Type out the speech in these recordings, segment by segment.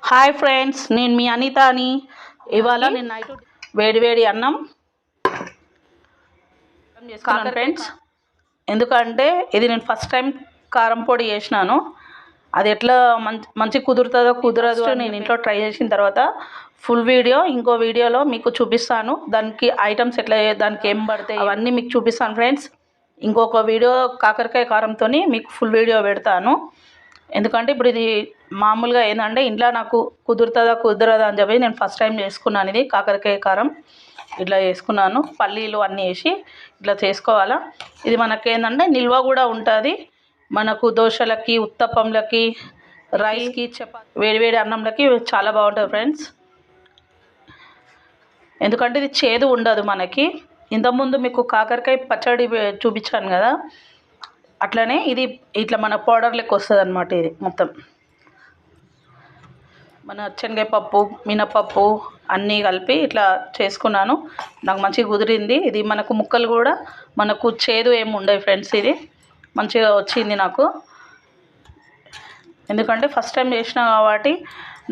Hi friends, నేను మీ అనితాని. ఇవాళ నేను నైట్ వేడి అన్నం చేసుకున్నాను ఫ్రెండ్స్. ఎందుకంటే ఇది నేను ఫస్ట్ టైం కారం పొడి చేసినాను. అది ఎట్లా మంచి కుదురుతుందో కుదరదు నేను ఇంట్లో ట్రై చేసిన తర్వాత ఫుల్ వీడియో ఇంకో వీడియోలో మీకు చూపిస్తాను. దానికి ఐటమ్స్ ఎట్లా దానికి ఏం పడతాయి అవన్నీ మీకు చూపిస్తాను ఫ్రెండ్స్. ఇంకొక వీడియో కాకరకాయ కారంతో మీకు ఫుల్ వీడియో పెడతాను. ఎందుకంటే ఇప్పుడు ఇది మామూలుగా ఏంటంటే ఇంట్లో నాకు కుదురుతుందా కుదరదా అని చెప్పి నేను ఫస్ట్ టైం చేసుకున్నాను. ఇది కాకరకాయ కారం ఇట్లా చేసుకున్నాను. పల్లీలు అన్నీ వేసి ఇట్లా చేసుకోవాలా. ఇది మనకేంటంటే నిల్వ కూడా ఉంటుంది. మనకు దోశలకి, ఉత్తప్పంలకి, రైస్కి, చపాతీ, వేడివేడి అన్నంలకి చాలా బాగుంటుంది ఫ్రెండ్స్. ఎందుకంటే ఇది చేదు ఉండదు మనకి. ఇంతకుముందు మీకు కాకరకాయ పచ్చడి చూపించాను కదా, అట్లనే ఇది ఇట్లా మన పౌడర్ లెక్క వస్తుంది అనమాట. ఇది మొత్తం మన శనగపప్పు, మినపప్పు అన్నీ కలిపి ఇట్లా చేసుకున్నాను. నాకు మంచిగా కుదిరింది. ఇది మనకు ముక్కలు కూడా మనకు చేదు ఏమి ఉండవు ఫ్రెండ్స్. ఇది మంచిగా వచ్చింది నాకు. ఎందుకంటే ఫస్ట్ టైం చేసిన కాబట్టి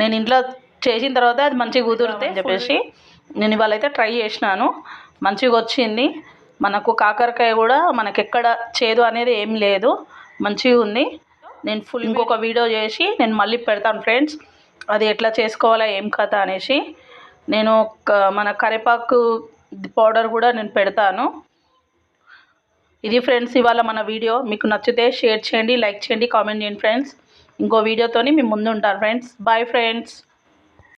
నేను ఇంట్లో చేసిన తర్వాత అది మంచిగా కుదిరితే అని చెప్పేసి నేను ఇవాళ అయితే ట్రై చేసినాను. మంచిగా వచ్చింది. మనకు కాకరకాయ కూడా మనకి ఎక్కడ చేదు అనేది ఏం లేదు, మంచిగా ఉంది. నేను ఫుల్ ఇంకొక వీడియో చేసి నేను మళ్ళీ పెడతాను ఫ్రెండ్స్. అది ఎట్లా చేసుకోవాలా ఏం కథ అనేసి నేను మన కరివేపాకు పౌడర్ కూడా నేను పెడతాను. ఇది ఫ్రెండ్స్ ఇవాళ మన వీడియో. మీకు నచ్చితే షేర్ చేయండి, లైక్ చేయండి, కామెంట్ చేయండి ఫ్రెండ్స్. ఇంకో వీడియోతోని మీ ముందు ఉంటాను ఫ్రెండ్స్. Bye friends.